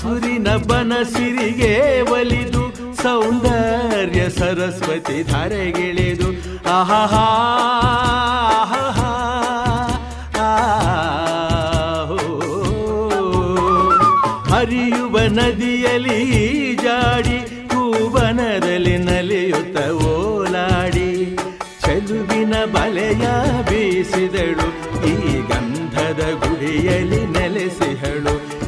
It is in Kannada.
ಹಸುರಿನ ಬನಸಿರಿಗೆ ಒಲಿದು ಸೌಂದರ್ಯ ಸರಸ್ವತಿ ಧಾರೆಗಿಳಿದು ಆಹಾ ಹರಿಯುವ ನದಿಯಲ್ಲಿ ಜಾಡಿ ಹೂವನದಲ್ಲಿ ನಲಿಯುತ್ತ ಓಲಾಡಿ ಚೆಲುವಿನ ಬಲೆಯ ಬೀಸಿದಳು ಈ